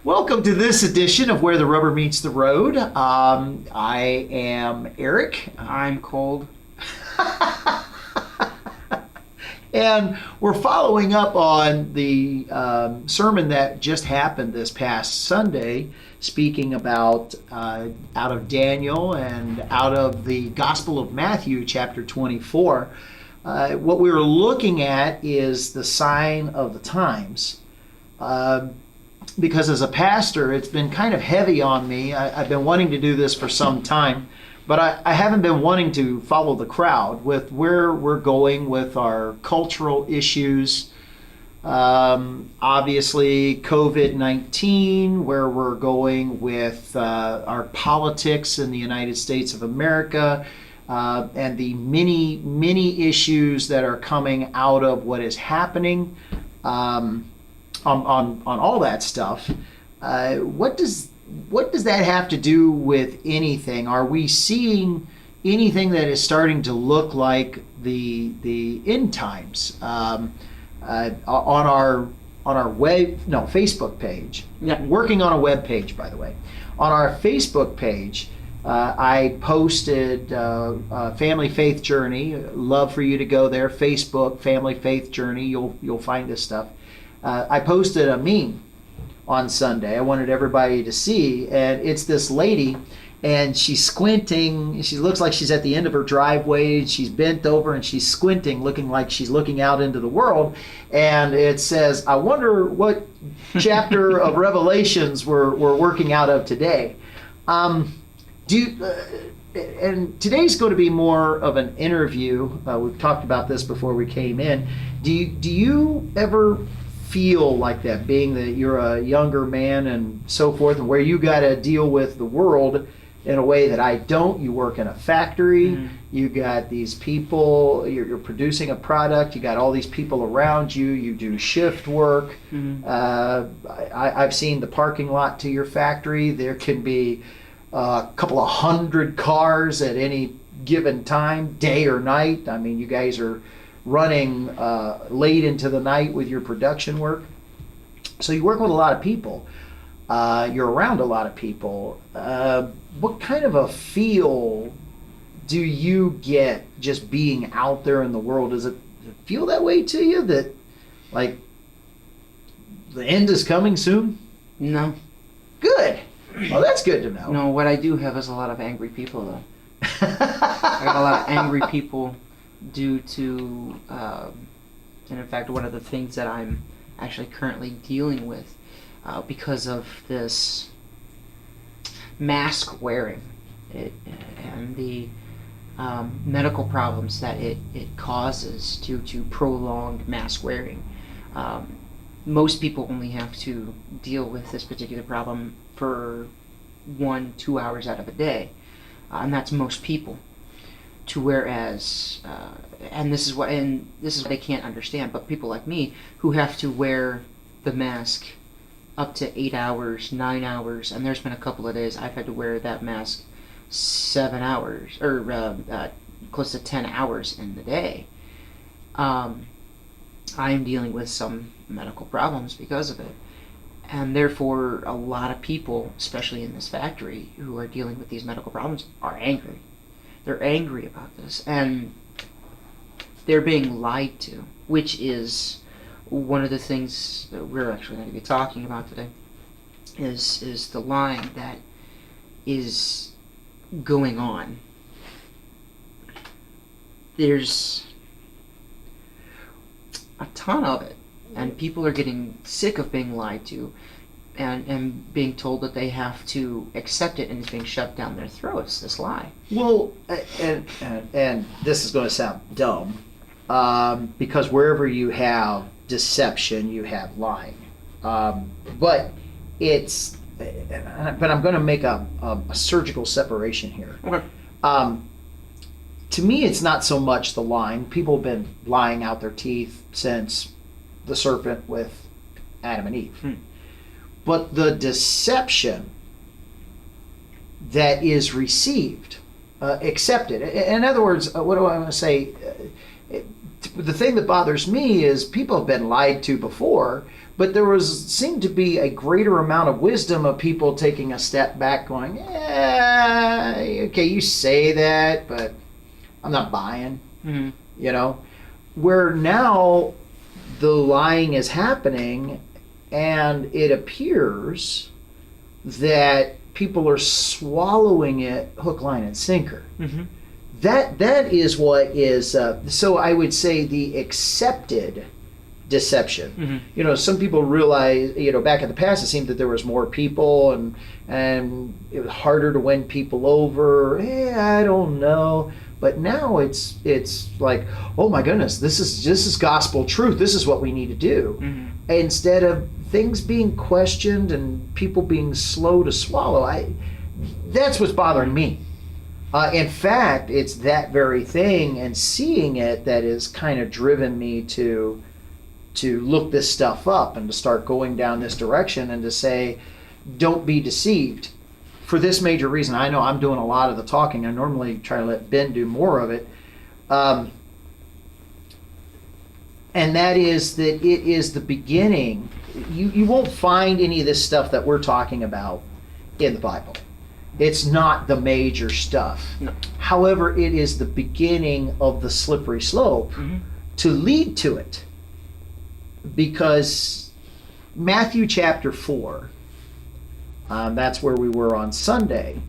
Welcome to this edition of Where the Rubber Meets the Road. I am Eric. I'm cold. And we're following up on the sermon that just happened this past Sunday, speaking about out of Daniel and out of the Gospel of Matthew, chapter 24. What we were looking at is the sign of the times. Because as a pastor, it's been kind of heavy on me. I've been wanting to do this for some time, but I haven't been wanting to follow the crowd with where we're going with our cultural issues. Obviously, COVID-19, where we're going with our politics in the United States of America, and the many issues that are coming out of what is happening. On all that stuff, what does that have to do with anything? Are we seeing anything that is starting to look like the end times on our Facebook page? Yeah. Working on a web page, by the way. On our Facebook page, I posted Family Faith Journey. Love for you to go there. Facebook Family Faith Journey. You'll find this stuff. I posted a meme on Sunday. I wanted everybody to see, and it's this lady, and she's squinting. She looks like she's at the end of her driveway. She's bent over and she's squinting, looking like she's looking out into the world. And it says, "I wonder what chapter of Revelations we're working out of today." And today's going to be more of an interview. We've talked about this before we came in. Do you ever feel like that, being that you're a younger man and so forth, and where you got to deal with the world in a way that I don't? You work in a factory, You got these people, you're producing a product, you got all these people around you, you do shift work. I've seen the parking lot to your factory. There can be a couple of hundred cars at any given time, day or night. I mean, you guys are running late into the night with your production work. So you work with a lot of people. You're around a lot of people. What kind of a feel do you get just being out there in the world? Does it feel that way to you, that like the end is coming soon? No. Good. Well, that's good to know. No, what I do have is a lot of angry people, though. I got a lot of angry people due to, and in fact, one of the things that I'm actually currently dealing with because of this mask wearing and the medical problems that it causes due to prolonged mask wearing. Most people only have to deal with this particular problem for 1-2 hours out of a day, and that's most people. To whereas, and this is what they can't understand, but people like me who have to wear the mask up to 8 hours, 9 hours, and there's been a couple of days I've had to wear that mask 7 hours, or close to 10 hours in the day. I'm dealing with some medical problems because of it. And therefore, a lot of people, especially in this factory, who are dealing with these medical problems are angry. They're angry about this, and they're being lied to, which is one of the things that we're actually going to be talking about today, is the lying that is going on. There's a ton of it, and people are getting sick of being lied to and being told that they have to accept it, and it's being shoved down their throats, this lie. Well, and this is going to sound dumb, because wherever you have deception, you have lying. But I'm going to make a surgical separation here. Okay. To me, it's not so much the lying. People have been lying out their teeth since the serpent with Adam and Eve. But the deception that is received, accepted. In other words, what do I want to say? the thing that bothers me is people have been lied to before, but seemed to be a greater amount of wisdom of people taking a step back going, okay, you say that, but I'm not buying, you know, where now the lying is happening and it appears that people are swallowing it hook, line, and sinker. That is what is, so I would say the accepted deception. You know, some people realize, you know, back in the past it seemed that there was more people and it was harder to win people over. I don't know. But now it's like, oh my goodness, this is gospel truth. This is what we need to do. Instead of things being questioned and people being slow to swallow, that's what's bothering me. In fact, it's that very thing and seeing it that has kind of driven me to look this stuff up and to start going down this direction and to say, don't be deceived. For this major reason, I know I'm doing a lot of the talking. I normally try to let Ben do more of it. And that is that it is the beginning. You won't find any of this stuff that we're talking about in the Bible. It's not the major stuff. No. However, it is the beginning of the slippery slope to lead to it. Because Matthew chapter 4, that's where we were on Sunday.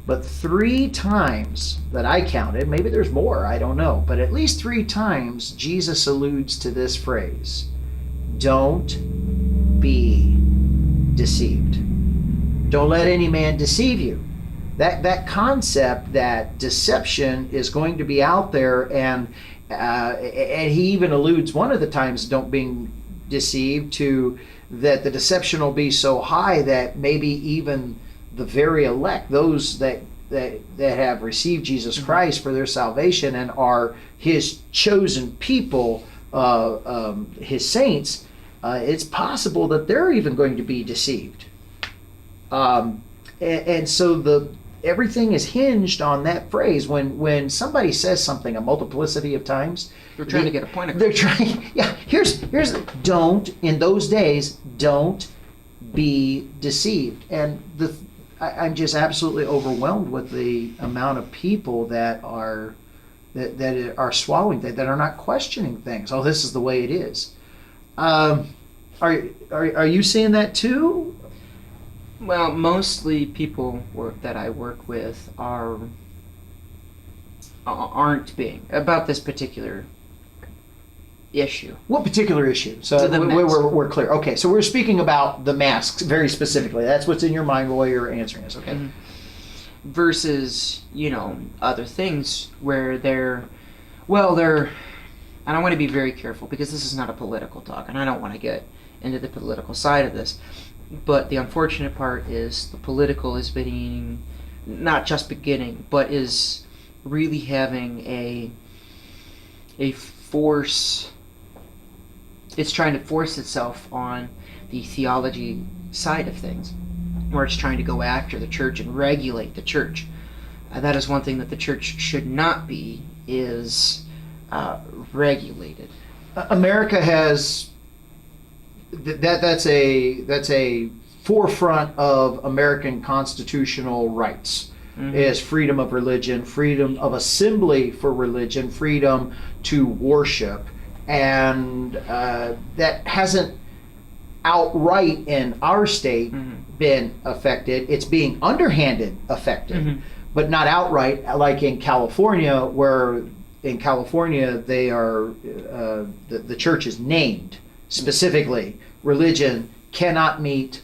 But 3 times that I counted, maybe there's more, I don't know, but at least 3 times Jesus alludes to this phrase, don't be deceived. Don't let any man deceive you. That concept that deception is going to be out there, and he even alludes one of the times, don't be deceived, to that the deception will be so high that maybe even the very elect, those that have received Jesus Christ for their salvation and are his chosen people, his saints, it's possible that they're even going to be deceived. And so everything is hinged on that phrase. When somebody says something a multiplicity of times, They're trying to get a point across. They're trying. Yeah. Here's don't, in those days, don't be deceived. And I'm just absolutely overwhelmed with the amount of people that are swallowing that are not questioning things. Oh, this is the way it is. Are you seeing that too? Well, mostly people that I work with aren't being about this particular issue. What particular issue? So we're clear. Okay, so we're speaking about the masks very specifically. That's what's in your mind while you're answering us. Okay. Versus, other things where they're, and I want to be very careful because this is not a political talk, and I don't want to get into the political side of this. But the unfortunate part is the political is not just beginning, but is really having a force. It's trying to force itself on the theology side of things, where it's trying to go after the church and regulate the church. That is one thing that the church should not be, is regulated. America has that's a forefront of American constitutional rights. Is freedom of religion, freedom of assembly for religion, freedom to worship, and that hasn't outright in our state been affected. It's being underhanded affected, but not outright, like in California, where in California they are the church is named specifically. Religion cannot meet.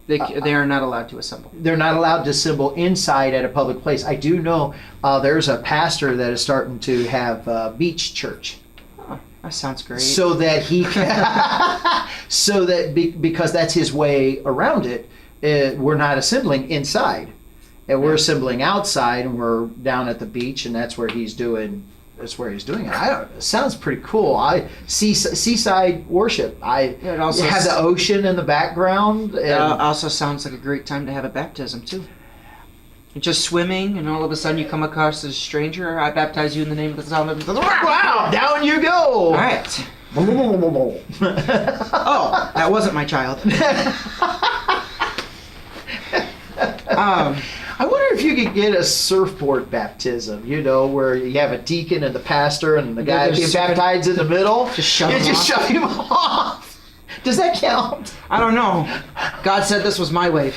They are not allowed to assemble. They're not allowed to assemble inside at a public place. I do know there's a pastor that is starting to have beach church. Oh, that sounds great. So that he can, because that's his way around it. We're not assembling inside, and we're assembling outside, and we're down at the beach, and that's where he's doing. That's where he's doing it. It sounds pretty cool. Seaside worship. It also has the ocean in the background. It also sounds like a great time to have a baptism too. just swimming, and all of a sudden you come across a stranger. I baptize you in the name of the Son of the Wow, down you go. All right. Oh, that wasn't my child. I wonder if you could get a surfboard baptism, where you have a deacon and the pastor and the guy being baptized in the middle. Just shove him off. Shove him off. Does that count? I don't know. God said this was my wave.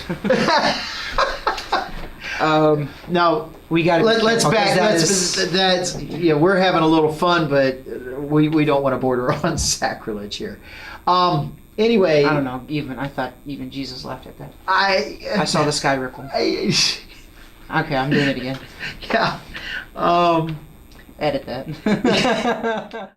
Now we got to. Let's back. That's we're having a little fun, but we don't want to border on sacrilege here. Anyway, I don't know. I thought even Jesus laughed at that. I saw the sky ripple. Okay, I'm doing it again. Yeah. Edit that.